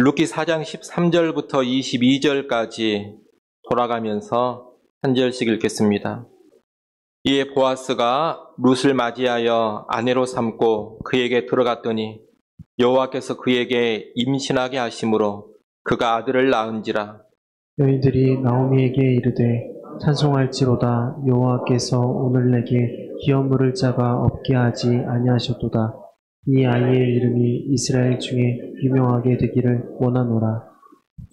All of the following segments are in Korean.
룻기 4장 13절부터 22절까지 돌아가면서 한 절씩 읽겠습니다. 이에 보아스가 룻을 맞이하여 아내로 삼고 그에게 들어갔더니 여호와께서 그에게 임신하게 하심으로 그가 아들을 낳은지라. 여인들이 나오미에게 이르되 찬송할지로다. 여호와께서 오늘 내게 기업 물을 자가 없게 하지 아니하셨도다. 이 아이의 이름이 이스라엘 중에 유명하게 되기를 원하노라.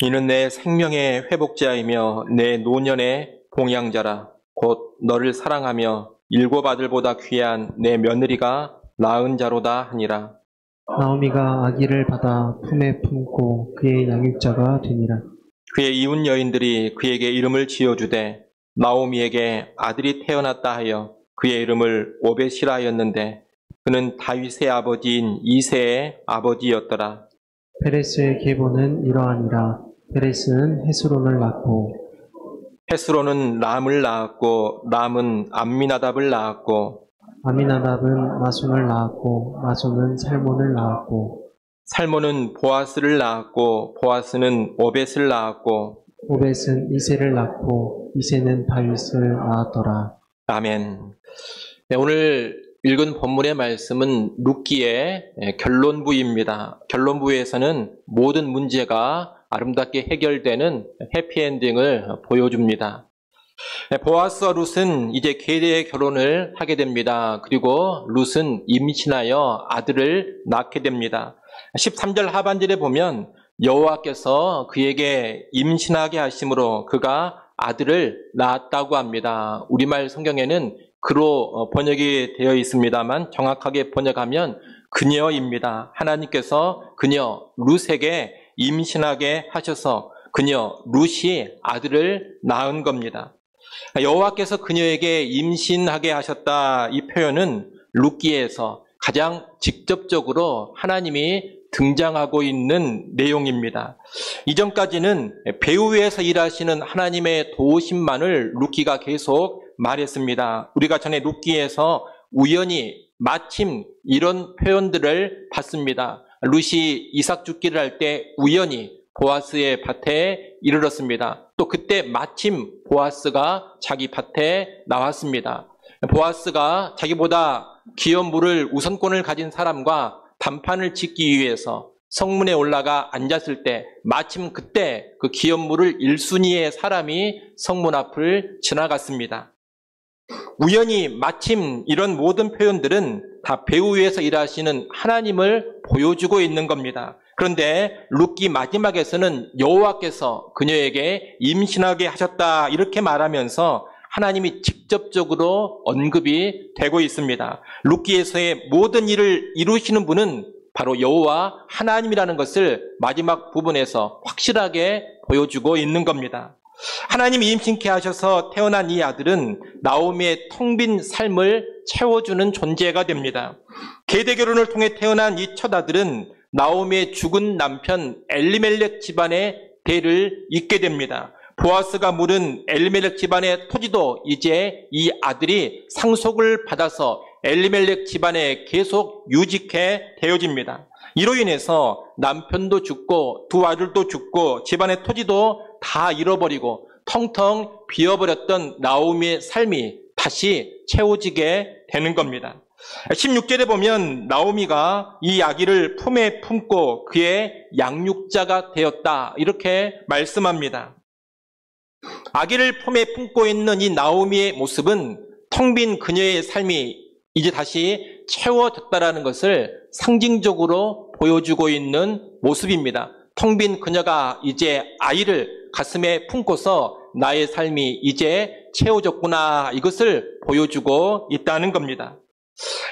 이는 내 생명의 회복자이며 내 노년의 봉양자라. 곧 너를 사랑하며 7 아들보다 귀한 내 며느리가 낳은 자로다 하니라. 나오미가 아기를 받아 품에 품고 그의 양육자가 되니라. 그의 이웃 여인들이 그에게 이름을 지어주되 나오미에게 아들이 태어났다 하여 그의 이름을 오벳이라 하였는데 그는 다윗의 아버지인 이새의 아버지였더라. 페레스의 계보는 이러하니라. 페레스는 헤스론을 낳고 헤스론은 람을 낳았고 람은 암미나답을 낳았고 아미나답은 마손을 낳았고 마손은 살몬을 낳았고 살몬은 보아스를 낳았고 보아스는 오벳을 낳았고 오벳은 이새를 낳고 이새는 다윗을 낳았더라. 아멘. 네, 오늘 읽은 본문의 말씀은 룻기의 결론부입니다. 결론부에서는 모든 문제가 아름답게 해결되는 해피엔딩을 보여줍니다. 보아스와 룻은 이제 계대의 결혼을 하게 됩니다. 그리고 룻은 임신하여 아들을 낳게 됩니다. 13절 하반절에 보면 여호와께서 그에게 임신하게 하심으로 그가 아들을 낳았다고 합니다. 우리말 성경에는 그로 번역이 되어 있습니다만 정확하게 번역하면 그녀입니다. 하나님께서 그녀 룻에게 임신하게 하셔서 그녀 룻이 아들을 낳은 겁니다. 여호와께서 그녀에게 임신하게 하셨다, 이 표현은 룻기에서 가장 직접적으로 하나님이 등장하고 있는 내용입니다. 이전까지는 배후에서 일하시는 하나님의 도우심만을 룻기가 계속 말했습니다. 우리가 전에 룻기에서 우연히 마침 이런 표현들을 봤습니다. 룻이 이삭 죽기를 할 때 우연히 보아스의 밭에 이르렀습니다. 또 그때 마침 보아스가 자기 밭에 나왔습니다. 보아스가 자기보다 기업 물을 우선권을 가진 사람과 단판을 짓기 위해서 성문에 올라가 앉았을 때 마침 그때 그 기업 물을 1순위의 사람이 성문 앞을 지나갔습니다. 우연히 마침 이런 모든 표현들은 다 배후에서 일하시는 하나님을 보여주고 있는 겁니다. 그런데 룻기 마지막에서는 여호와께서 그녀에게 임신하게 하셨다 이렇게 말하면서 하나님이 직접적으로 언급이 되고 있습니다. 룻기에서의 모든 일을 이루시는 분은 바로 여호와 하나님이라는 것을 마지막 부분에서 확실하게 보여주고 있는 겁니다. 하나님이 임신케 하셔서 태어난 이 아들은 나오미의 텅 빈 삶을 채워주는 존재가 됩니다. 계대 결혼을 통해 태어난 이 첫 아들은 나오미의 죽은 남편 엘리멜렉 집안의 대를 잇게 됩니다. 보아스가 물은 엘리멜렉 집안의 토지도 이제 이 아들이 상속을 받아서 엘리멜렉 집안에 계속 유직해 되어집니다. 이로 인해서 남편도 죽고 두 아들도 죽고 집안의 토지도 다 잃어버리고 텅텅 비어버렸던 나오미의 삶이 다시 채워지게 되는 겁니다. 16절에 보면 나오미가 이 아기를 품에 품고 그의 양육자가 되었다 이렇게 말씀합니다. 아기를 품에 품고 있는 이 나오미의 모습은 텅 빈 그녀의 삶이 이제 다시 채워졌다라는 것을 상징적으로 보여주고 있는 모습입니다. 텅 빈 그녀가 이제 아이를 가슴에 품고서 나의 삶이 이제 채워졌구나 이것을 보여주고 있다는 겁니다.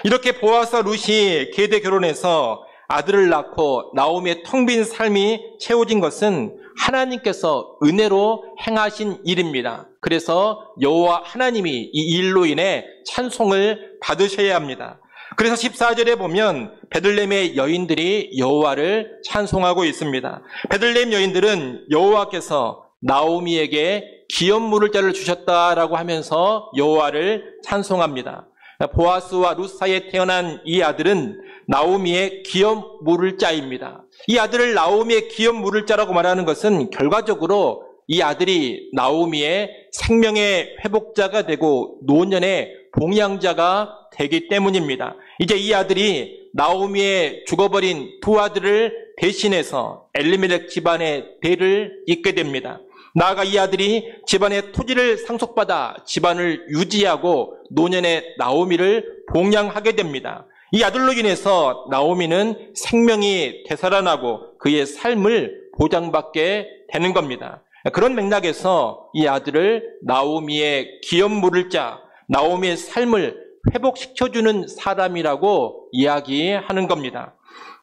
이렇게 보아스와 룻이 계대 결혼해서 아들을 낳고 나오미의 텅 빈 삶이 채워진 것은 하나님께서 은혜로 행하신 일입니다. 그래서 여호와 하나님이 이 일로 인해 찬송을 받으셔야 합니다. 그래서 14절에 보면 베들레헴의 여인들이 여호와를 찬송하고 있습니다. 베들레헴 여인들은 여호와께서 나오미에게 기업 물을 자를 주셨다라고 하면서 여호와를 찬송합니다. 보아스와 룻 사이에 태어난 이 아들은 나오미의 기업 물을 자입니다. 이 아들을 나오미의 기업 물을 자라고 말하는 것은 결과적으로 이 아들이 나오미의 생명의 회복자가 되고 노년의 봉양자가 되기 때문입니다. 이제 이 아들이 나오미의 죽어버린 두 아들을 대신해서 엘리멜렉 집안의 대를 잇게 됩니다. 나아가 이 아들이 집안의 토지를 상속받아 집안을 유지하고 노년의 나오미를 봉양하게 됩니다. 이 아들로 인해서 나오미는 생명이 되살아나고 그의 삶을 보장받게 되는 겁니다. 그런 맥락에서 이 아들을 나오미의 기업 물을 자, 나오미의 삶을 회복시켜주는 사람이라고 이야기하는 겁니다.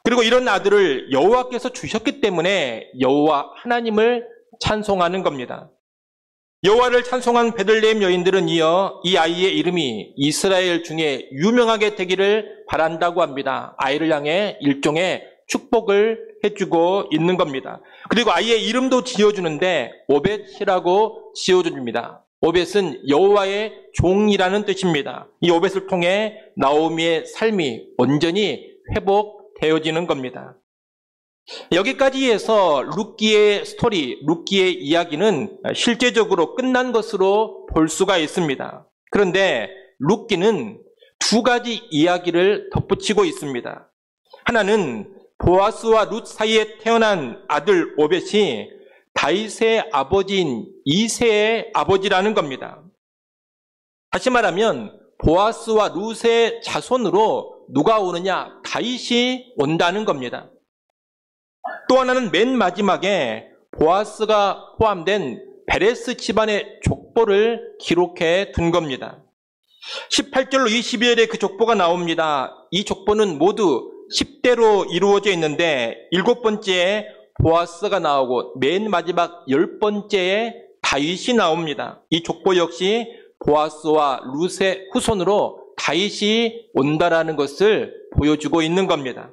그리고 이런 아들을 여호와께서 주셨기 때문에 여호와 하나님을 찬송하는 겁니다. 여호와를 찬송한 베들레헴 여인들은 이어 이 아이의 이름이 이스라엘 중에 유명하게 되기를 바란다고 합니다. 아이를 향해 일종의 축복을 해주고 있는 겁니다. 그리고 아이의 이름도 지어주는데 오벳이라고 지어줍니다. 오벳은 여호와의 종이라는 뜻입니다. 이 오벳을 통해 나오미의 삶이 온전히 회복되어지는 겁니다. 여기까지 해서 룻기의 스토리, 룻기의 이야기는 실제적으로 끝난 것으로 볼 수가 있습니다. 그런데 룻기는 두 가지 이야기를 덧붙이고 있습니다. 하나는 보아스와 룻 사이에 태어난 아들 오벳이 다윗의 아버지인 이새의 아버지라는 겁니다. 다시 말하면 보아스와 룻의 자손으로 누가 오느냐? 다윗이 온다는 겁니다. 또 하나는 맨 마지막에 보아스가 포함된 베레스 집안의 족보를 기록해 둔 겁니다. 18절로 22절에 그 족보가 나옵니다. 이 족보는 모두 10대로 이루어져 있는데 7번째에 보아스가 나오고 맨 마지막 10번째에 다윗이 나옵니다. 이 족보 역시 보아스와 룻의 후손으로 다윗이 온다라는 것을 보여주고 있는 겁니다.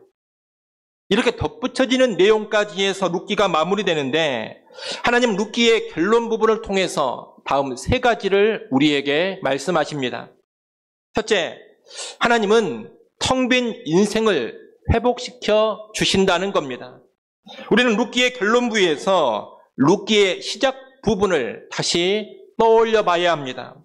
이렇게 덧붙여지는 내용까지 해서 룻기가 마무리되는데 하나님 룻기의 결론 부분을 통해서 다음 세 가지를 우리에게 말씀하십니다. 첫째, 하나님은 텅 빈 인생을 회복시켜 주신다는 겁니다. 우리는 룻기의 결론 부에서 룻기의 시작 부분을 다시 떠올려 봐야 합니다.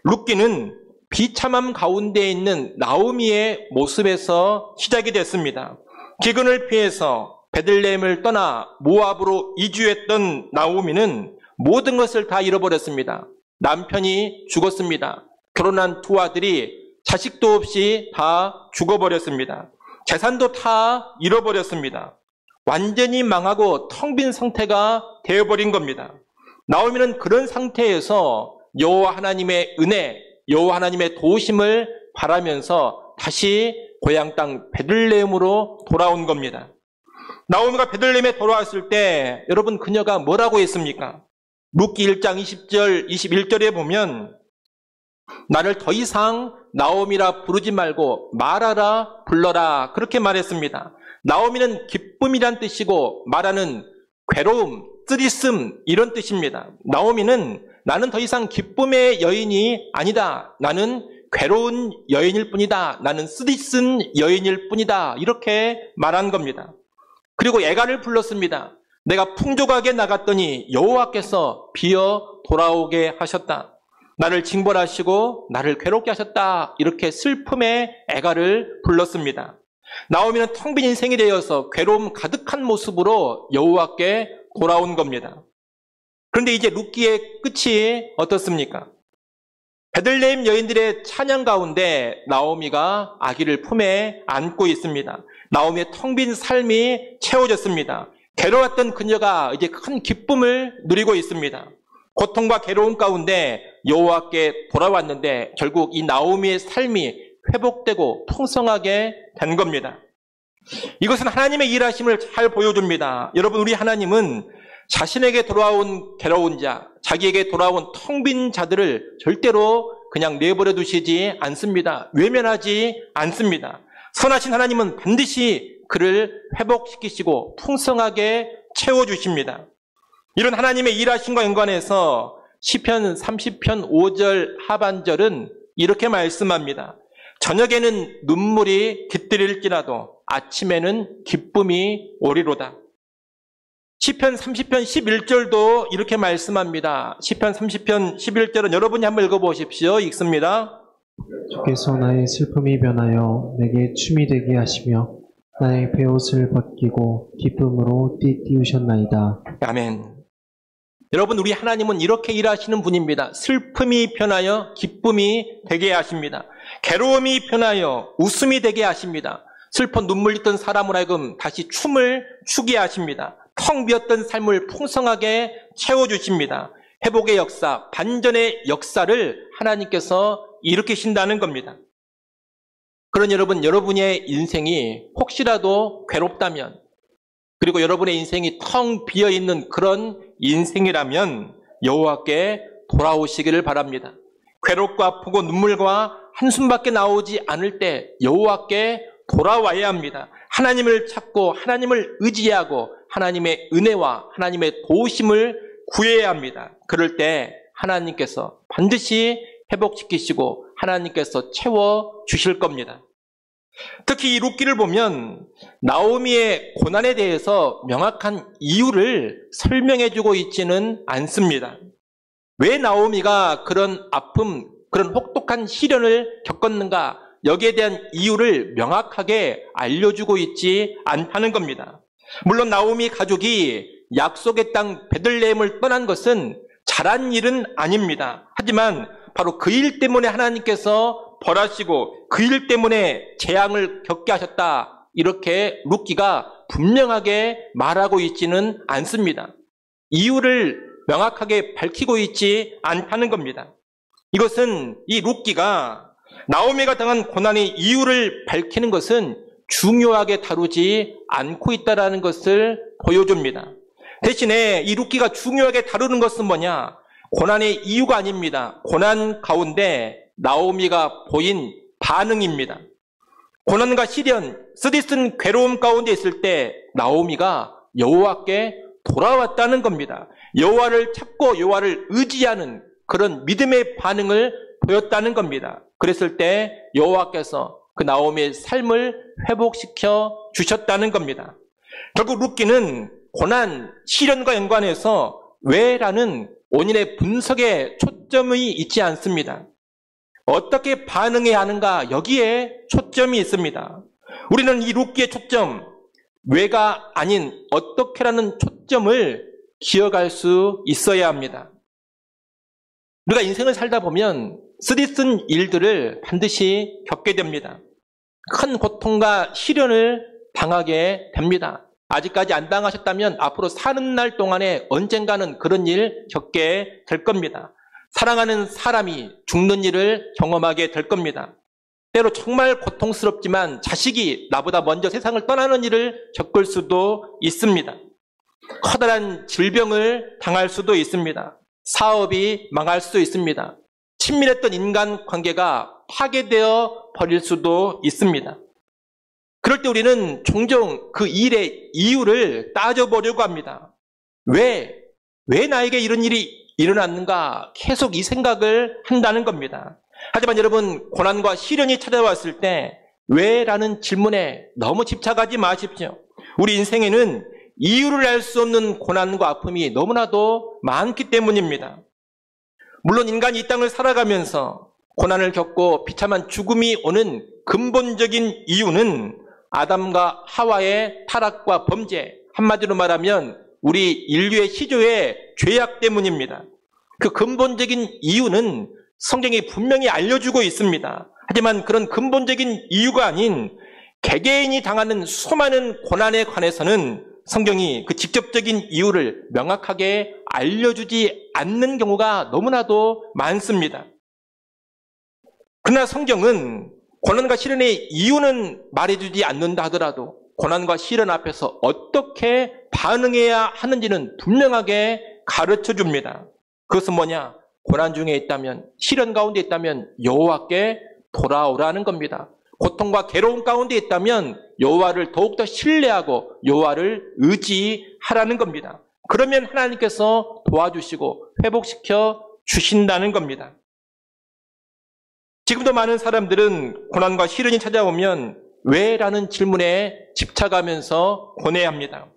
룻기는 비참함 가운데 있는 나오미의 모습에서 시작이 됐습니다. 기근을 피해서 베들레헴을 떠나 모압으로 이주했던 나오미는 모든 것을 다 잃어버렸습니다. 남편이 죽었습니다. 결혼한 두 아들이 자식도 없이 다 죽어버렸습니다. 재산도 다 잃어버렸습니다. 완전히 망하고 텅 빈 상태가 되어버린 겁니다. 나오미는 그런 상태에서 여호와 하나님의 은혜, 여호와 하나님의 도우심을 바라면서 다시 고향 땅 베들레헴으로 돌아온 겁니다. 나오미가 베들레헴에 돌아왔을 때 여러분 그녀가 뭐라고 했습니까? 룻기 1장 20절, 21절에 보면 나를 더 이상 나오미라 부르지 말고 마라라 불러라 그렇게 말했습니다. 나오미는 기쁨이란 뜻이고 마라는 괴로움, 쓰리씀 이런 뜻입니다. 나오미는 나는 더 이상 기쁨의 여인이 아니다. 나는 괴로운 여인일 뿐이다. 나는 쓰디쓴 여인일 뿐이다. 이렇게 말한 겁니다. 그리고 애가를 불렀습니다. 내가 풍족하게 나갔더니 여호와께서 비어 돌아오게 하셨다. 나를 징벌하시고 나를 괴롭게 하셨다. 이렇게 슬픔의 애가를 불렀습니다. 나오미는 텅 빈 인생이 되어서 괴로움 가득한 모습으로 여호와께 돌아온 겁니다. 그런데 이제 룻기의 끝이 어떻습니까? 베들레헴 여인들의 찬양 가운데 나오미가 아기를 품에 안고 있습니다. 나오미의 텅 빈 삶이 채워졌습니다. 괴로웠던 그녀가 이제 큰 기쁨을 누리고 있습니다. 고통과 괴로움 가운데 여호와께 돌아왔는데 결국 이 나오미의 삶이 회복되고 풍성하게 된 겁니다. 이것은 하나님의 일하심을 잘 보여줍니다. 여러분, 우리 하나님은 자신에게 돌아온 괴로운 자, 자기에게 돌아온 텅 빈 자들을 절대로 그냥 내버려 두시지 않습니다. 외면하지 않습니다. 선하신 하나님은 반드시 그를 회복시키시고 풍성하게 채워주십니다. 이런 하나님의 일하심과 연관해서 시편 30편 5절 하반절은 이렇게 말씀합니다. 저녁에는 눈물이 깃들일지라도 아침에는 기쁨이 오리로다. 시편 30편 11절도 이렇게 말씀합니다. 시편 30편 11절은 여러분이 한번 읽어보십시오. 읽습니다. 주께서 나의 슬픔이 변하여 내게 춤이 되게 하시며 나의 베옷을 벗기고 기쁨으로 띠띠우셨나이다. 아멘. 여러분, 우리 하나님은 이렇게 일하시는 분입니다. 슬픔이 변하여 기쁨이 되게 하십니다. 괴로움이 변하여 웃음이 되게 하십니다. 슬퍼 눈물 흘렸던 사람을 하여금 다시 춤을 추게 하십니다. 텅 비었던 삶을 풍성하게 채워주십니다. 회복의 역사, 반전의 역사를 하나님께서 일으키신다는 겁니다. 그런 여러분의 인생이 혹시라도 괴롭다면, 그리고 여러분의 인생이 텅 비어있는 그런 인생이라면 여호와께 돌아오시기를 바랍니다. 괴롭고 아프고 눈물과 한숨밖에 나오지 않을 때 여호와께 돌아와야 합니다. 하나님을 찾고 하나님을 의지하고 하나님의 은혜와 하나님의 도우심을 구해야 합니다. 그럴 때 하나님께서 반드시 회복시키시고 하나님께서 채워주실 겁니다. 특히 이 룻기를 보면 나오미의 고난에 대해서 명확한 이유를 설명해주고 있지는 않습니다. 왜 나오미가 그런 아픔, 그런 혹독한 시련을 겪었는가, 여기에 대한 이유를 명확하게 알려주고 있지 않다는 겁니다. 물론 나오미 가족이 약속의 땅 베들레헴을 떠난 것은 잘한 일은 아닙니다. 하지만 바로 그 일 때문에 하나님께서 벌하시고 그 일 때문에 재앙을 겪게 하셨다, 이렇게 룻기가 분명하게 말하고 있지는 않습니다. 이유를 명확하게 밝히고 있지 않다는 겁니다. 이것은 이 룻기가 나오미가 당한 고난의 이유를 밝히는 것은 중요하게 다루지 않고 있다는 것을 보여줍니다. 대신에 이 룻기가 중요하게 다루는 것은 뭐냐? 고난의 이유가 아닙니다. 고난 가운데 나오미가 보인 반응입니다. 고난과 시련, 쓰디쓴 괴로움 가운데 있을 때 나오미가 여호와께 돌아왔다는 겁니다. 여호와를 찾고 여호와를 의지하는 그런 믿음의 반응을 보였다는 겁니다. 그랬을 때 여호와께서 그 나오미의 삶을 회복시켜 주셨다는 겁니다. 결국 룻기는 고난, 시련과 연관해서 왜라는 원인의 분석에 초점이 있지 않습니다. 어떻게 반응해야 하는가, 여기에 초점이 있습니다. 우리는 이 룻기의 초점, 왜가 아닌 어떻게라는 초점을 기억할 수 있어야 합니다. 우리가 인생을 살다 보면 쓰디쓴 일들을 반드시 겪게 됩니다. 큰 고통과 시련을 당하게 됩니다. 아직까지 안 당하셨다면 앞으로 사는 날 동안에 언젠가는 그런 일 겪게 될 겁니다. 사랑하는 사람이 죽는 일을 경험하게 될 겁니다. 때로 정말 고통스럽지만 자식이 나보다 먼저 세상을 떠나는 일을 겪을 수도 있습니다. 커다란 질병을 당할 수도 있습니다. 사업이 망할 수도 있습니다. 친밀했던 인간관계가 파괴되어 버릴 수도 있습니다. 그럴 때 우리는 종종 그 일의 이유를 따져보려고 합니다. 왜 나에게 이런 일이 일어났는가, 계속 이 생각을 한다는 겁니다. 하지만 여러분, 고난과 시련이 찾아왔을 때 왜라는 질문에 너무 집착하지 마십시오. 우리 인생에는 이유를 알 수 없는 고난과 아픔이 너무나도 많기 때문입니다. 물론 인간이 이 땅을 살아가면서 고난을 겪고 비참한 죽음이 오는 근본적인 이유는 아담과 하와의 타락과 범죄, 한마디로 말하면 우리 인류의 시조의 죄악 때문입니다. 그 근본적인 이유는 성경이 분명히 알려주고 있습니다. 하지만 그런 근본적인 이유가 아닌 개개인이 당하는 수많은 고난에 관해서는 성경이 그 직접적인 이유를 명확하게 알려주지 않는 경우가 너무나도 많습니다. 그러나 성경은 고난과 시련의 이유는 말해주지 않는다 하더라도 고난과 시련 앞에서 어떻게 반응해야 하는지는 분명하게 가르쳐 줍니다. 그것은 뭐냐? 고난 중에 있다면, 시련 가운데 있다면 여호와께 돌아오라는 겁니다. 고통과 괴로움 가운데 있다면 여호와를 더욱더 신뢰하고 여호와를 의지하라는 겁니다. 그러면 하나님께서 도와주시고 회복시켜 주신다는 겁니다. 지금도 많은 사람들은 고난과 시련이 찾아오면 왜라는 질문에 집착하면서 고뇌합니다.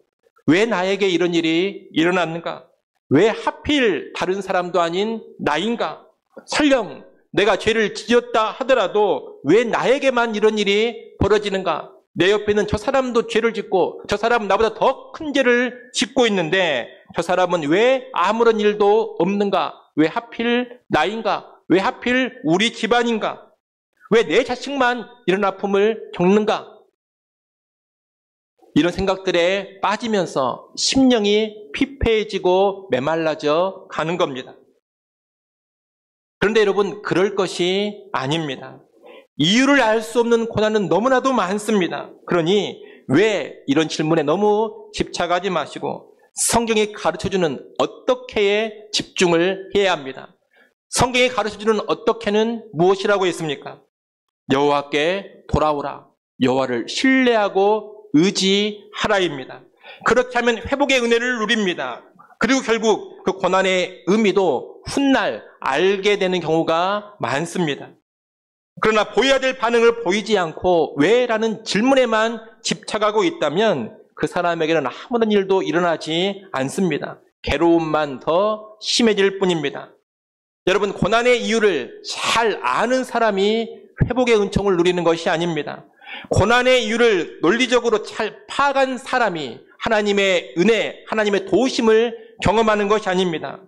왜 나에게 이런 일이 일어났는가? 왜 하필 다른 사람도 아닌 나인가? 설령 내가 죄를 지었다 하더라도 왜 나에게만 이런 일이 벌어지는가? 내 옆에 있는 저 사람도 죄를 짓고 저 사람은 나보다 더 큰 죄를 짓고 있는데 저 사람은 왜 아무런 일도 없는가? 왜 하필 나인가? 왜 하필 우리 집안인가? 왜 내 자식만 이런 아픔을 겪는가? 이런 생각들에 빠지면서 심령이 피폐해지고 메말라져 가는 겁니다. 그런데 여러분, 그럴 것이 아닙니다. 이유를 알 수 없는 고난은 너무나도 많습니다. 그러니 왜 이런 질문에 너무 집착하지 마시고 성경이 가르쳐주는 어떻게에 집중을 해야 합니다. 성경이 가르쳐주는 어떻게는 무엇이라고 했습니까? 여호와께 돌아오라. 여호와를 신뢰하고 의지하라입니다. 그렇게 하면 회복의 은혜를 누립니다. 그리고 결국 그 고난의 의미도 훗날 알게 되는 경우가 많습니다. 그러나 보여야 될 반응을 보이지 않고 왜라는 질문에만 집착하고 있다면 그 사람에게는 아무런 일도 일어나지 않습니다. 괴로움만 더 심해질 뿐입니다. 여러분, 고난의 이유를 잘 아는 사람이 회복의 은총을 누리는 것이 아닙니다. 고난의 이유를 논리적으로 잘 파악한 사람이 하나님의 은혜, 하나님의 도우심을 경험하는 것이 아닙니다.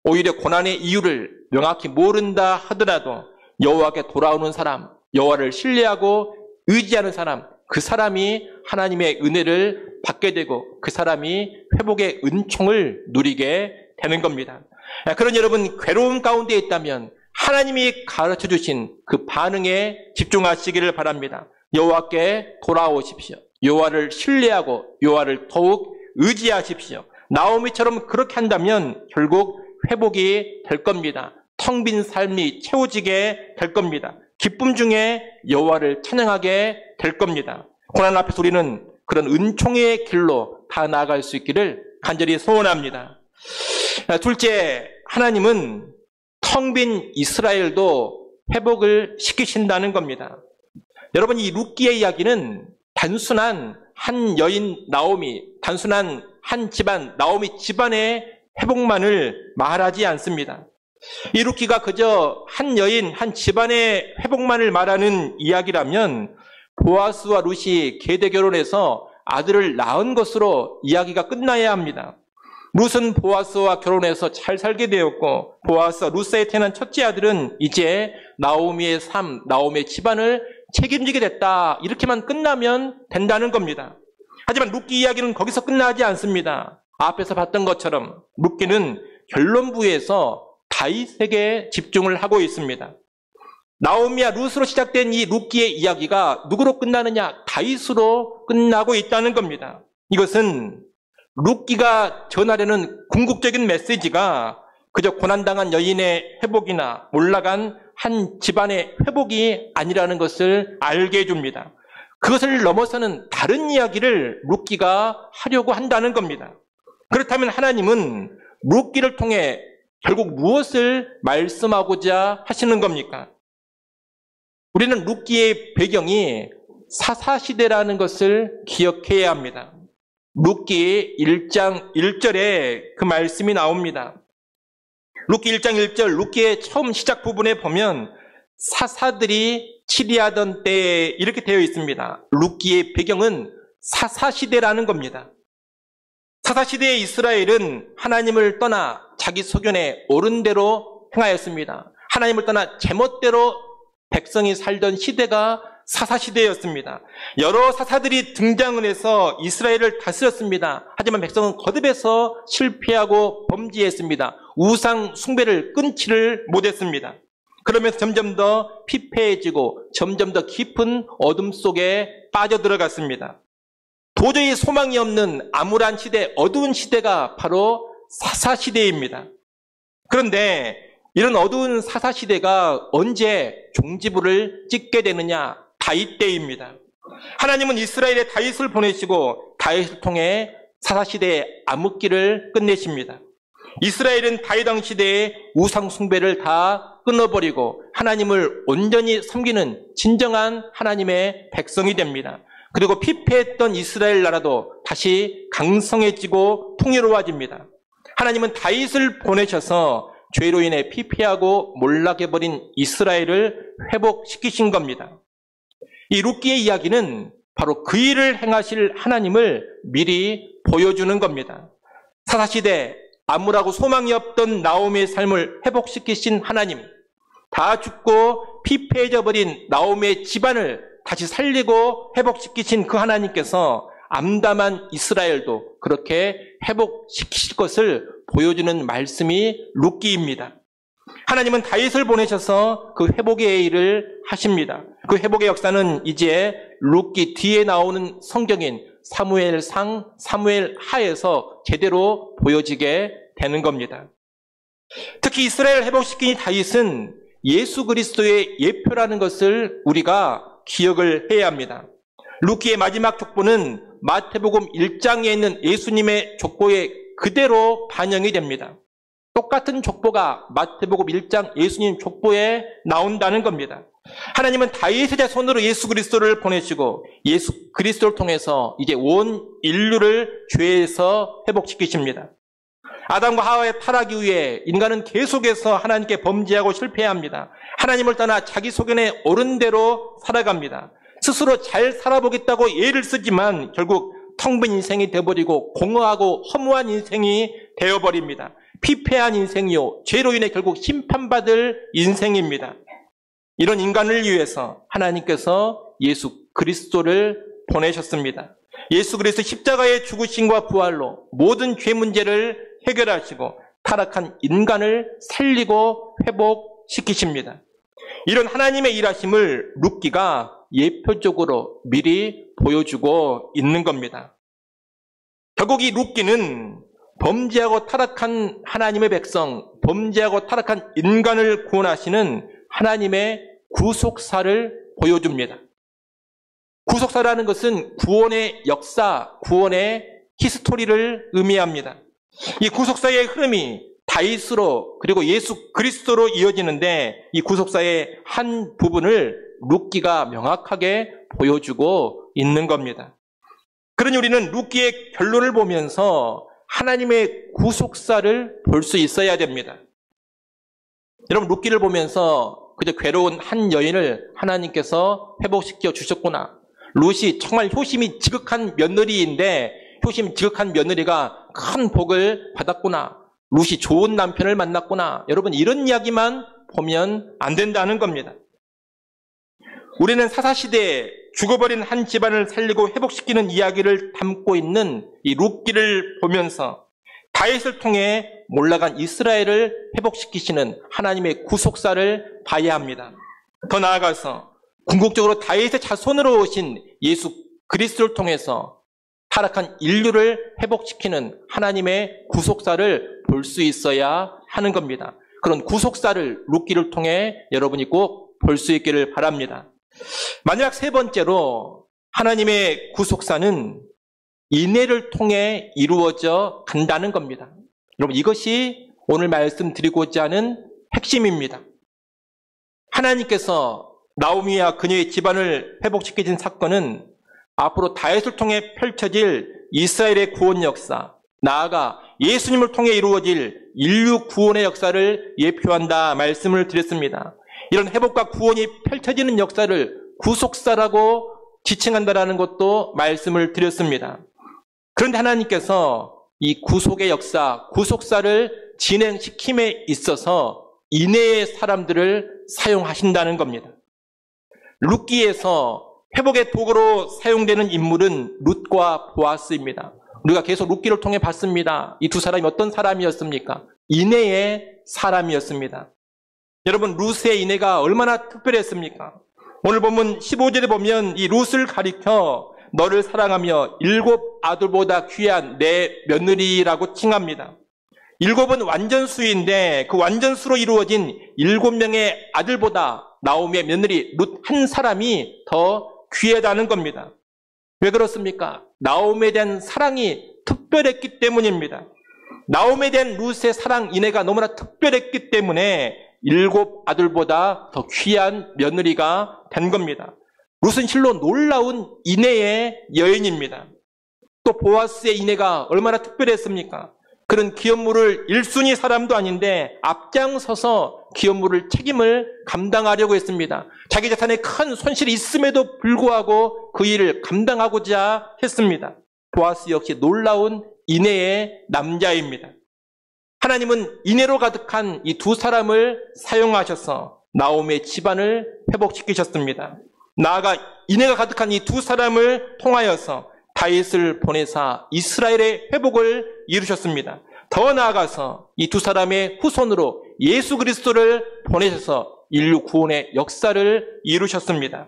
오히려 고난의 이유를 명확히 모른다 하더라도 여호와께 돌아오는 사람, 여호와를 신뢰하고 의지하는 사람, 그 사람이 하나님의 은혜를 받게 되고 그 사람이 회복의 은총을 누리게 되는 겁니다. 그런 여러분, 괴로움 가운데 있다면 하나님이 가르쳐 주신 그 반응에 집중하시기를 바랍니다. 여호와께 돌아오십시오. 여호와를 신뢰하고 여호와를 더욱 의지하십시오. 나오미처럼 그렇게 한다면 결국 회복이 될 겁니다. 텅 빈 삶이 채워지게 될 겁니다. 기쁨 중에 여호와를 찬양하게 될 겁니다. 고난 앞에서 우리는 그런 은총의 길로 다 나아갈 수 있기를 간절히 소원합니다. 둘째, 하나님은 텅 빈 이스라엘도 회복을 시키신다는 겁니다. 여러분, 이 룻기의 이야기는 단순한 한 여인 나오미, 단순한 한 집안 나오미 집안의 회복만을 말하지 않습니다. 이 룻기가 그저 한 여인, 한 집안의 회복만을 말하는 이야기라면 보아스와 룻이 계대 결혼해서 아들을 낳은 것으로 이야기가 끝나야 합니다. 룻은 보아스와 결혼해서 잘 살게 되었고 보아스와 룻사이에 태어난 첫째 아들은 이제 나오미의 삶, 나오미의 집안을 책임지게 됐다. 이렇게만 끝나면 된다는 겁니다. 하지만 룻기 이야기는 거기서 끝나지 않습니다. 앞에서 봤던 것처럼 룻기는 결론부에서 다윗에게 집중을 하고 있습니다. 나오미와 룻으로 시작된 이 룻기의 이야기가 누구로 끝나느냐? 다윗으로 끝나고 있다는 겁니다. 이것은 룻기가 전하려는 궁극적인 메시지가 그저 고난당한 여인의 회복이나 올라간 한 집안의 회복이 아니라는 것을 알게 해줍니다. 그것을 넘어서는 다른 이야기를 룻기가 하려고 한다는 겁니다. 그렇다면 하나님은 룻기를 통해 결국 무엇을 말씀하고자 하시는 겁니까? 우리는 룻기의 배경이 사사시대라는 것을 기억해야 합니다. 룻기 1장 1절에 그 말씀이 나옵니다. 룻기 1장 1절, 룻기의 처음 시작 부분에 보면 사사들이 치리하던 때에 이렇게 되어 있습니다. 룻기의 배경은 사사시대라는 겁니다. 사사시대의 이스라엘은 하나님을 떠나 자기 소견에 옳은 대로 행하였습니다. 하나님을 떠나 제멋대로 백성이 살던 시대가 사사시대였습니다. 여러 사사들이 등장을 해서 이스라엘을 다스렸습니다. 하지만 백성은 거듭해서 실패하고 범죄했습니다. 우상 숭배를 끊지를 못했습니다. 그러면서 점점 더 피폐해지고 점점 더 깊은 어둠 속에 빠져들어갔습니다. 도저히 소망이 없는 암울한 시대, 어두운 시대가 바로 사사시대입니다. 그런데 이런 어두운 사사시대가 언제 종지부를 찍게 되느냐? 다윗 때입니다. 하나님은 이스라엘에 다윗을 보내시고 다윗을 통해 사사시대의 암흑기를 끝내십니다. 이스라엘은 다윗 왕 시대의 우상 숭배를 다 끊어버리고 하나님을 온전히 섬기는 진정한 하나님의 백성이 됩니다. 그리고 피폐했던 이스라엘 나라도 다시 강성해지고 풍요로워집니다. 하나님은 다윗을 보내셔서 죄로 인해 피폐하고 몰락해버린 이스라엘을 회복시키신 겁니다. 이 룻기의 이야기는 바로 그 일을 행하실 하나님을 미리 보여주는 겁니다. 사사시대 암울하고 소망이 없던 나오미의 삶을 회복시키신 하나님, 다 죽고 피폐해져 버린 나오미의 집안을 다시 살리고 회복시키신 그 하나님께서 암담한 이스라엘도 그렇게 회복시키실 것을 보여주는 말씀이 룻기입니다. 하나님은 다윗을 보내셔서 그 회복의 일을 하십니다. 그 회복의 역사는 이제 룻기 뒤에 나오는 성경인 사무엘상, 사무엘하에서 제대로 보여지게 되는 겁니다. 특히 이스라엘 회복시킨 다윗은 예수 그리스도의 예표라는 것을 우리가 기억을 해야 합니다. 룻기의 마지막 족보는 마태복음 1장에 있는 예수님의 족보에 그대로 반영이 됩니다. 똑같은 족보가 마태복음 1장 예수님 족보에 나온다는 겁니다. 하나님은 다윗의 자손으로 예수 그리스도를 보내시고 예수 그리스도를 통해서 이제 온 인류를 죄에서 회복시키십니다. 아담과 하와의 타락 이후에 인간은 계속해서 하나님께 범죄하고 실패합니다. 하나님을 떠나 자기 소견에 옳은 대로 살아갑니다. 스스로 잘 살아보겠다고 예를 쓰지만 결국 텅 빈 인생이 되어버리고 공허하고 허무한 인생이 되어버립니다. 피폐한 인생이요, 죄로 인해 결국 심판받을 인생입니다. 이런 인간을 위해서 하나님께서 예수 그리스도를 보내셨습니다. 예수 그리스도 십자가의 죽으심과 부활로 모든 죄 문제를 해결하시고 타락한 인간을 살리고 회복시키십니다. 이런 하나님의 일하심을 룻기가 예표적으로 미리 보여주고 있는 겁니다. 결국 이 룻기는 범죄하고 타락한 하나님의 백성, 범죄하고 타락한 인간을 구원하시는 하나님의 구속사를 보여줍니다. 구속사라는 것은 구원의 역사, 구원의 히스토리를 의미합니다. 이 구속사의 흐름이 다윗으로 그리고 예수 그리스도로 이어지는데 이 구속사의 한 부분을 룻기가 명확하게 보여주고 있는 겁니다. 그러니 우리는 룻기의 결론을 보면서 하나님의 구속사를 볼 수 있어야 됩니다. 여러분, 룻기를 보면서 그저 괴로운 한 여인을 하나님께서 회복시켜 주셨구나. 룻이 정말 효심이 지극한 며느리인데 효심 지극한 며느리가 큰 복을 받았구나. 룻이 좋은 남편을 만났구나. 여러분, 이런 이야기만 보면 안 된다는 겁니다. 우리는 사사시대에 죽어버린 한 집안을 살리고 회복시키는 이야기를 담고 있는 이 룻기를 보면서 다윗을 통해 몰락한 이스라엘을 회복시키시는 하나님의 구속사를 봐야 합니다. 더 나아가서 궁극적으로 다윗의 자손으로 오신 예수 그리스도를 통해서 타락한 인류를 회복시키는 하나님의 구속사를 볼 수 있어야 하는 겁니다. 그런 구속사를 룻기를 통해 여러분이 꼭 볼 수 있기를 바랍니다. 마지막 세 번째로 하나님의 구속사는 인애를 통해 이루어져 간다는 겁니다. 여러분, 이것이 오늘 말씀드리고자 하는 핵심입니다. 하나님께서 나오미와 그녀의 집안을 회복시키신 사건은 앞으로 다윗을 통해 펼쳐질 이스라엘의 구원 역사, 나아가 예수님을 통해 이루어질 인류 구원의 역사를 예표한다 말씀을 드렸습니다. 이런 회복과 구원이 펼쳐지는 역사를 구속사라고 지칭한다라는 것도 말씀을 드렸습니다. 그런데 하나님께서 이 구속의 역사, 구속사를 진행시킴에 있어서 인애의 사람들을 사용하신다는 겁니다. 룻기에서 회복의 도구로 사용되는 인물은 룻과 보아스입니다. 우리가 계속 룻기를 통해 봤습니다. 이 두 사람이 어떤 사람이었습니까? 인애의 사람이었습니다. 여러분, 룻의 인애가 얼마나 특별했습니까? 오늘 본문 15절에 보면 이 룻을 가리켜 너를 사랑하며 7 아들보다 귀한 내 며느리라고 칭합니다. 7은 완전수인데 그 완전수로 이루어진 7명의 아들보다 나오미의 며느리 룻 한 사람이 더 귀하다는 겁니다. 왜 그렇습니까? 나오미에 대한 사랑이 특별했기 때문입니다. 나오미에 대한 룻의 사랑 인애가 너무나 특별했기 때문에 7 아들보다 더 귀한 며느리가 된 겁니다. 룻은 실로 놀라운 인애의 여인입니다. 또 보아스의 인애가 얼마나 특별했습니까? 그는 기업물을 1순위 사람도 아닌데 앞장서서 기업물을 책임을 감당하려고 했습니다. 자기 재산에 큰 손실이 있음에도 불구하고 그 일을 감당하고자 했습니다. 보아스 역시 놀라운 인애의 남자입니다. 하나님은 인애로 가득한 이 두 사람을 사용하셔서 나오미의 집안을 회복시키셨습니다. 나아가 인애가 가득한 이 두 사람을 통하여서 다윗을 보내사 이스라엘의 회복을 이루셨습니다. 더 나아가서 이 두 사람의 후손으로 예수 그리스도를 보내셔서 인류 구원의 역사를 이루셨습니다.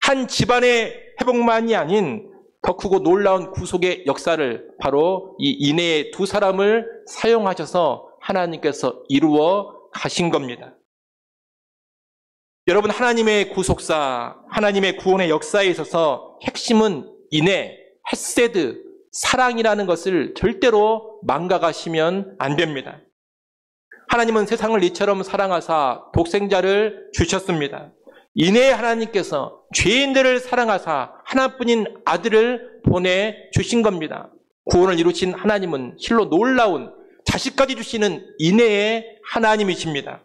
한 집안의 회복만이 아닌 더 크고 놀라운 구속의 역사를 바로 이 인애의 두 사람을 사용하셔서 하나님께서 이루어 가신 겁니다. 여러분, 하나님의 구속사, 하나님의 구원의 역사에 있어서 핵심은 인애, 헤세드, 사랑이라는 것을 절대로 망각하시면 안 됩니다. 하나님은 세상을 이처럼 사랑하사 독생자를 주셨습니다. 인애의 하나님께서 죄인들을 사랑하사 하나뿐인 아들을 보내주신 겁니다. 구원을 이루신 하나님은 실로 놀라운 자식까지 주시는 인애의 하나님이십니다.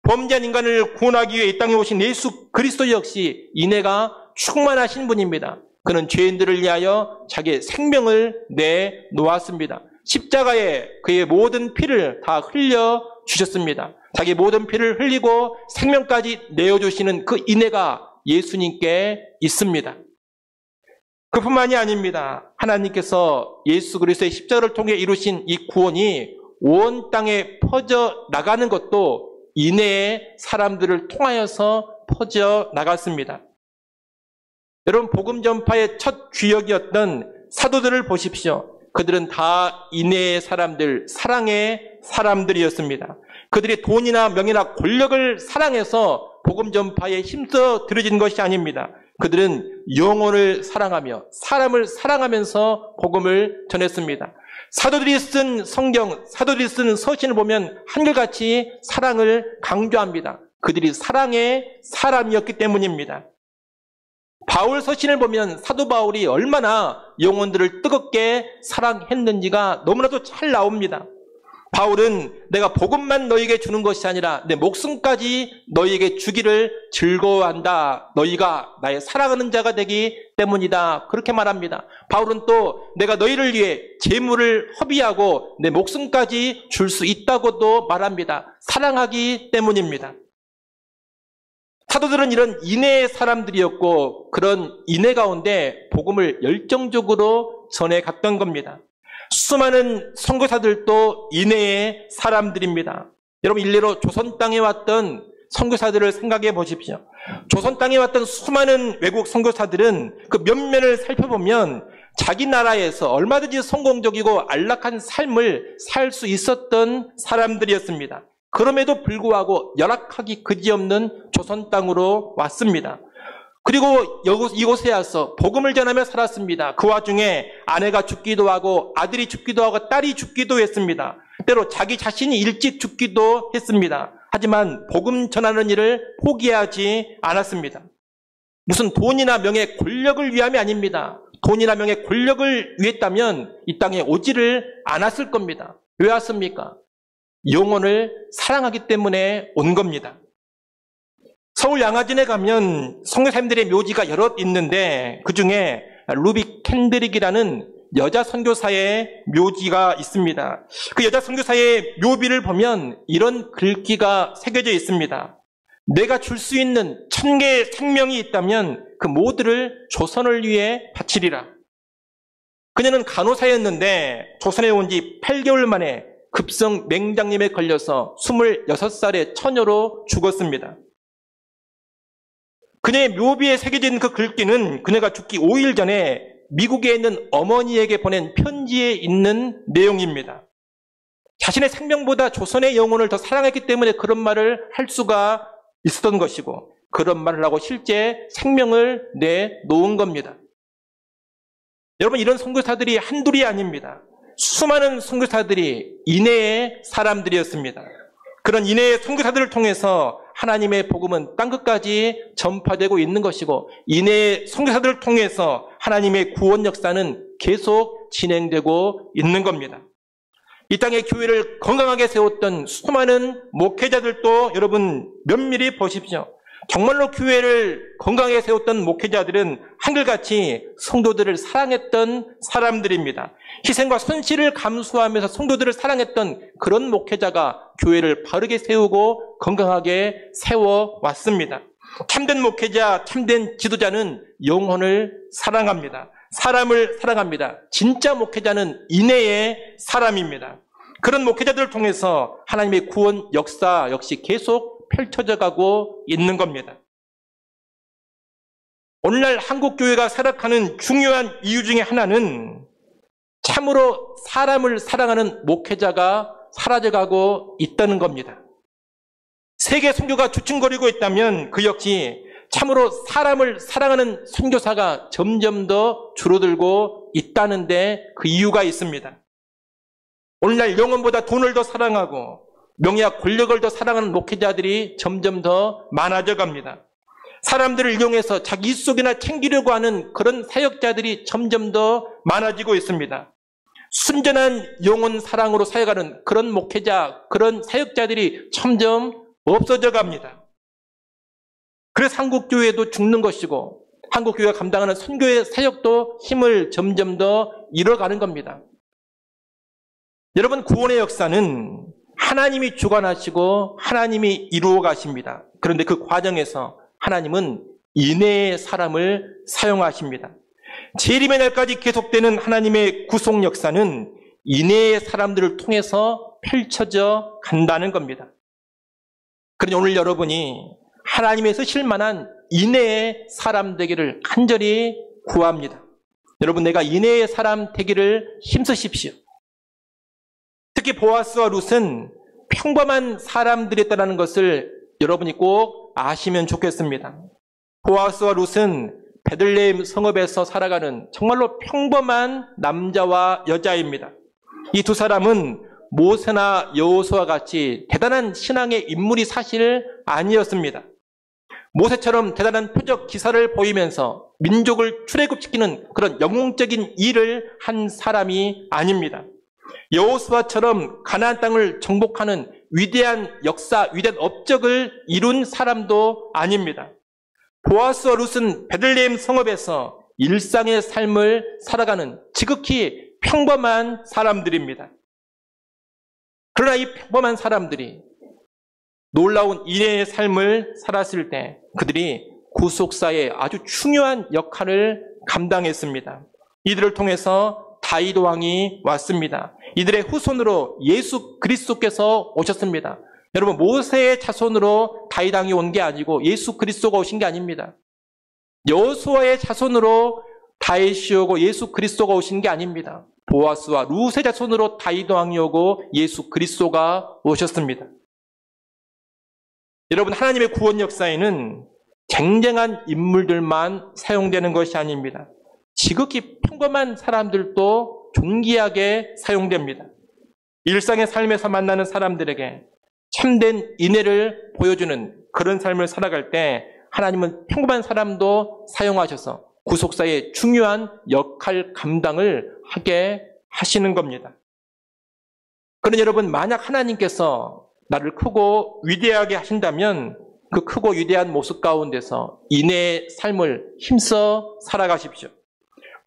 범죄한 인간을 구원하기 위해 이 땅에 오신 예수 그리스도 역시 인애가 충만하신 분입니다. 그는 죄인들을 위하여 자기의 생명을 내놓았습니다. 십자가에 그의 모든 피를 다 흘려주셨습니다. 자기 모든 피를 흘리고 생명까지 내어주시는 그 인애가 예수님께 있습니다. 그뿐만이 아닙니다. 하나님께서 예수 그리스도의 십자가를 통해 이루신 이 구원이 온 땅에 퍼져 나가는 것도 인애의 사람들을 통하여서 퍼져 나갔습니다. 여러분, 복음 전파의 첫 주역이었던 사도들을 보십시오. 그들은 다 인애의 사람들, 사랑의 사람들이었습니다. 그들이 돈이나 명예나 권력을 사랑해서 복음 전파에 힘써 들어진 것이 아닙니다. 그들은 영혼을 사랑하며 사람을 사랑하면서 복음을 전했습니다. 사도들이 쓴 성경, 사도들이 쓴 서신을 보면 한결같이 사랑을 강조합니다. 그들이 사랑의 사람이었기 때문입니다. 바울 서신을 보면 사도 바울이 얼마나 영혼들을 뜨겁게 사랑했는지가 너무나도 잘 나옵니다. 바울은 내가 복음만 너희에게 주는 것이 아니라 내 목숨까지 너희에게 주기를 즐거워한다. 너희가 나의 사랑하는 자가 되기 때문이다. 그렇게 말합니다. 바울은 또 내가 너희를 위해 재물을 허비하고 내 목숨까지 줄 수 있다고도 말합니다. 사랑하기 때문입니다. 사도들은 이런 인애의 사람들이었고 그런 인애 가운데 복음을 열정적으로 전해갔던 겁니다. 수많은 선교사들도 인애의 사람들입니다. 여러분, 일례로 조선 땅에 왔던 선교사들을 생각해 보십시오. 조선 땅에 왔던 수많은 외국 선교사들은 그 면면을 살펴보면 자기 나라에서 얼마든지 성공적이고 안락한 삶을 살 수 있었던 사람들이었습니다. 그럼에도 불구하고 열악하기 그지없는 조선 땅으로 왔습니다. 그리고 이곳에 와서 복음을 전하며 살았습니다. 그 와중에 아내가 죽기도 하고 아들이 죽기도 하고 딸이 죽기도 했습니다. 때로 자기 자신이 일찍 죽기도 했습니다. 하지만 복음 전하는 일을 포기하지 않았습니다. 무슨 돈이나 명예, 권력을 위함이 아닙니다. 돈이나 명예, 권력을 위했다면 이 땅에 오지를 않았을 겁니다. 왜 왔습니까? 영혼을 사랑하기 때문에 온 겁니다. 서울 양화진에 가면 선교사님들의 묘지가 여럿 있는데 그중에 루비 캔드릭이라는 여자 선교사의 묘지가 있습니다. 그 여자 선교사의 묘비를 보면 이런 글귀가 새겨져 있습니다. 내가 줄 수 있는 1000개의 생명이 있다면 그 모두를 조선을 위해 바치리라. 그녀는 간호사였는데 조선에 온 지 8개월 만에 급성 맹장염에 걸려서 26살의 처녀로 죽었습니다. 그녀의 묘비에 새겨진 그 글귀는 그녀가 죽기 5일 전에 미국에 있는 어머니에게 보낸 편지에 있는 내용입니다. 자신의 생명보다 조선의 영혼을 더 사랑했기 때문에 그런 말을 할 수가 있었던 것이고 그런 말을 하고 실제 생명을 내놓은 겁니다. 여러분, 이런 선교사들이 한둘이 아닙니다. 수많은 선교사들이 인애의 사람들이었습니다. 그런 인해의 선교사들을 통해서 하나님의 복음은 땅끝까지 전파되고 있는 것이고, 인해의 선교사들을 통해서 하나님의 구원 역사는 계속 진행되고 있는 겁니다. 이 땅의 교회를 건강하게 세웠던 수많은 목회자들도 여러분 면밀히 보십시오. 정말로 교회를 건강하게 세웠던 목회자들은 한결같이 성도들을 사랑했던 사람들입니다. 희생과 손실을 감수하면서 성도들을 사랑했던 그런 목회자가 교회를 바르게 세우고 건강하게 세워왔습니다. 참된 목회자, 참된 지도자는 영혼을 사랑합니다. 사람을 사랑합니다. 진짜 목회자는 인내의 사람입니다. 그런 목회자들을 통해서 하나님의 구원 역사 역시 계속 펼쳐져 가고 있는 겁니다. 오늘날 한국교회가 살아가는 중요한 이유 중에 하나는 참으로 사람을 사랑하는 목회자가 사라져가고 있다는 겁니다. 세계 선교가 주춤거리고 있다면 그 역시 참으로 사람을 사랑하는 선교사가 점점 더 줄어들고 있다는데 그 이유가 있습니다. 오늘날 영혼보다 돈을 더 사랑하고 명예와 권력을 더 사랑하는 목회자들이 점점 더 많아져 갑니다. 사람들을 이용해서 자기 이속이나 챙기려고 하는 그런 사역자들이 점점 더 많아지고 있습니다. 순전한 영혼 사랑으로 사역하는 그런 목회자, 그런 사역자들이 점점 없어져 갑니다. 그래서 한국교회도 죽는 것이고 한국교회가 감당하는 선교의 사역도 힘을 점점 더 잃어가는 겁니다. 여러분, 구원의 역사는 하나님이 주관하시고 하나님이 이루어 가십니다. 그런데 그 과정에서 하나님은 인내의 사람을 사용하십니다. 재림의 날까지 계속되는 하나님의 구속 역사는 인내의 사람들을 통해서 펼쳐져 간다는 겁니다. 그러니 오늘 여러분이 하나님의 쓰실 만한 인내의 사람 되기를 간절히 구합니다. 여러분, 내가 인내의 사람 되기를 힘쓰십시오. 특히 보아스와 룻은 평범한 사람들이었다는 것을 여러분이 꼭 아시면 좋겠습니다. 보아스와 룻은 베들레헴 성읍에서 살아가는 정말로 평범한 남자와 여자입니다. 이 두 사람은 모세나 여호수아와 같이 대단한 신앙의 인물이 사실 아니었습니다. 모세처럼 대단한 표적 기사를 보이면서 민족을 출애굽시키는 그런 영웅적인 일을 한 사람이 아닙니다. 여호수아처럼 가나안 땅을 정복하는 위대한 역사, 위대한 업적을 이룬 사람도 아닙니다. 보아스와 룻은 베들레헴 성읍에서 일상의 삶을 살아가는 지극히 평범한 사람들입니다. 그러나 이 평범한 사람들이 놀라운 인내의 삶을 살았을 때 그들이 구속사의 아주 중요한 역할을 감당했습니다. 이들을 통해서 다윗 왕이 왔습니다. 이들의 후손으로 예수 그리스도께서 오셨습니다. 여러분, 모세의 자손으로 다윗 왕이 온 게 아니고 예수 그리스도가 오신 게 아닙니다. 여호수아의 자손으로 다윗이 오고 예수 그리스도가 오신 게 아닙니다. 보아스와 룻의 자손으로 다윗 왕이 오고 예수 그리스도가 오셨습니다. 여러분, 하나님의 구원 역사에는 쟁쟁한 인물들만 사용되는 것이 아닙니다. 지극히 평범한 사람들도 존귀하게 사용됩니다. 일상의 삶에서 만나는 사람들에게 참된 인애를 보여주는 그런 삶을 살아갈 때 하나님은 평범한 사람도 사용하셔서 구속사의 중요한 역할 감당을 하게 하시는 겁니다. 그러나 여러분, 만약 하나님께서 나를 크고 위대하게 하신다면 그 크고 위대한 모습 가운데서 인애의 삶을 힘써 살아가십시오.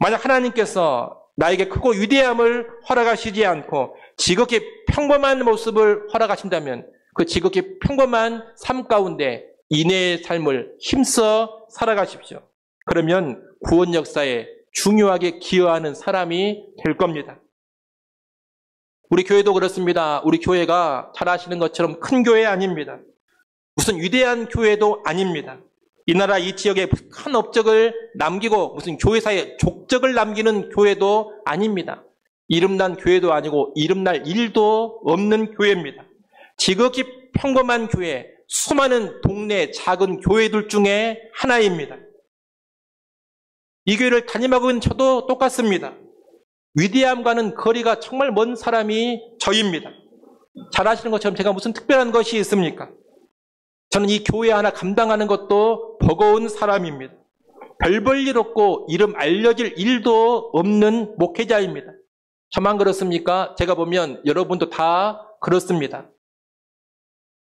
만약 하나님께서 나에게 크고 위대함을 허락하시지 않고 지극히 평범한 모습을 허락하신다면 그 지극히 평범한 삶 가운데 인애의 삶을 힘써 살아가십시오. 그러면 구원 역사에 중요하게 기여하는 사람이 될 겁니다. 우리 교회도 그렇습니다. 우리 교회가 잘 아시는 것처럼 큰 교회 아닙니다. 무슨 위대한 교회도 아닙니다. 이 나라 이 지역에 큰 업적을 남기고 무슨 교회사에 족적을 남기는 교회도 아닙니다. 이름난 교회도 아니고 이름날 일도 없는 교회입니다. 지극히 평범한 교회, 수많은 동네 작은 교회들 중에 하나입니다. 이 교회를 담임하고 있는 저도 똑같습니다. 위대함과는 거리가 정말 먼 사람이 저입니다. 잘 아시는 것처럼 제가 무슨 특별한 것이 있습니까? 저는 이 교회 하나 감당하는 것도 버거운 사람입니다. 별 볼 일 없고 이름 알려질 일도 없는 목회자입니다. 저만 그렇습니까? 제가 보면 여러분도 다 그렇습니다.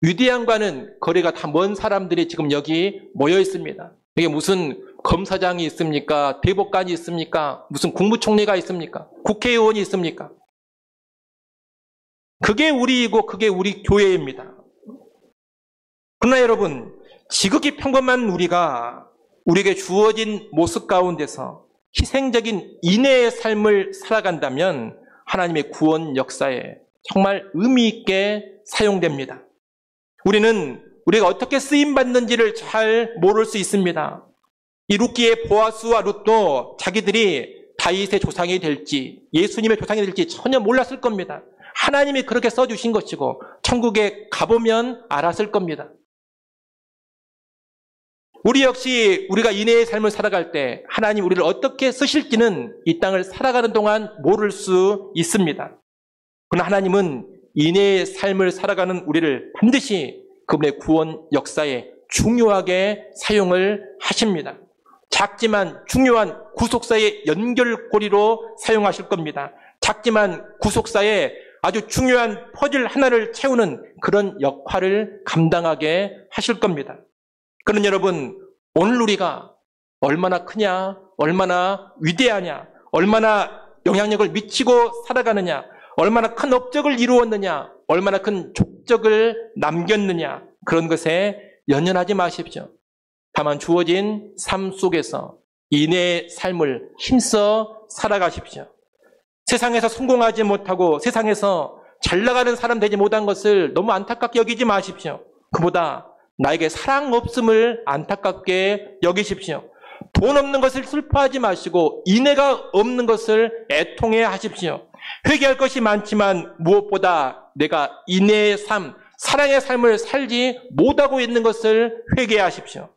위대함과는 거리가 다 먼 사람들이 지금 여기 모여 있습니다. 이게 무슨 검사장이 있습니까? 대법관이 있습니까? 무슨 국무총리가 있습니까? 국회의원이 있습니까? 그게 우리이고 그게 우리 교회입니다. 그러나 여러분, 지극히 평범한 우리가 우리에게 주어진 모습 가운데서 희생적인 인내의 삶을 살아간다면 하나님의 구원 역사에 정말 의미 있게 사용됩니다. 우리는 우리가 어떻게 쓰임받는지를 잘 모를 수 있습니다. 이 룻기의 보아스와 룻도 자기들이 다윗의 조상이 될지 예수님의 조상이 될지 전혀 몰랐을 겁니다. 하나님이 그렇게 써주신 것이고 천국에 가보면 알았을 겁니다. 우리 역시 우리가 인내의 삶을 살아갈 때 하나님 우리를 어떻게 쓰실지는 이 땅을 살아가는 동안 모를 수 있습니다. 그러나 하나님은 인내의 삶을 살아가는 우리를 반드시 그분의 구원 역사에 중요하게 사용을 하십니다. 작지만 중요한 구속사의 연결고리로 사용하실 겁니다. 작지만 구속사에 아주 중요한 퍼즐 하나를 채우는 그런 역할을 감당하게 하실 겁니다. 그런 여러분, 오늘 우리가 얼마나 크냐, 얼마나 위대하냐, 얼마나 영향력을 미치고 살아가느냐, 얼마나 큰 업적을 이루었느냐, 얼마나 큰 족적을 남겼느냐, 그런 것에 연연하지 마십시오. 다만 주어진 삶 속에서 인내의 삶을 힘써 살아가십시오. 세상에서 성공하지 못하고 세상에서 잘 나가는 사람 되지 못한 것을 너무 안타깝게 여기지 마십시오. 그보다 나에게 사랑 없음을 안타깝게 여기십시오. 돈 없는 것을 슬퍼하지 마시고 인내가 없는 것을 애통해 하십시오. 회개할 것이 많지만 무엇보다 내가 인내의 삶, 사랑의 삶을 살지 못하고 있는 것을 회개하십시오.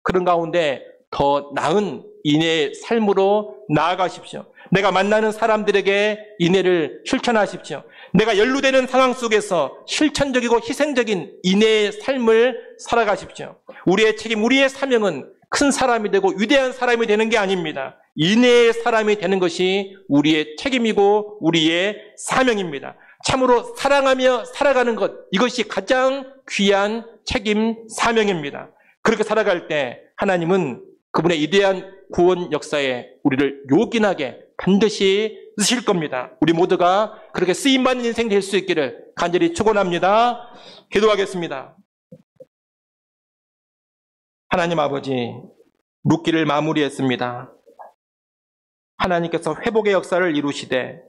그런 가운데 더 나은 인내의 삶으로 나아가십시오. 내가 만나는 사람들에게 인내를 실천하십시오. 내가 연루되는 상황 속에서 실천적이고 희생적인 인내의 삶을 살아가십시오. 우리의 책임, 우리의 사명은 큰 사람이 되고 위대한 사람이 되는 게 아닙니다. 인내의 사람이 되는 것이 우리의 책임이고 우리의 사명입니다. 참으로 사랑하며 살아가는 것, 이것이 가장 귀한 책임, 사명입니다. 그렇게 살아갈 때 하나님은 그분의 위대한 구원 역사에 우리를 요긴하게 반드시 쓰실 겁니다. 우리 모두가 그렇게 쓰임받는 인생 될 수 있기를 간절히 축원합니다. 기도하겠습니다. 하나님 아버지, 룻기를 마무리했습니다. 하나님께서 회복의 역사를 이루시되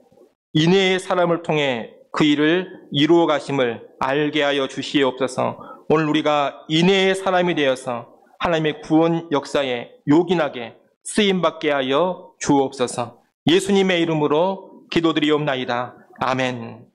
인내의 사람을 통해 그 일을 이루어 가심을 알게 하여 주시옵소서. 오늘 우리가 인내의 사람이 되어서 하나님의 구원 역사에 요긴하게 쓰임받게 하여 주옵소서. 예수님의 이름으로 기도드리옵나이다. 아멘.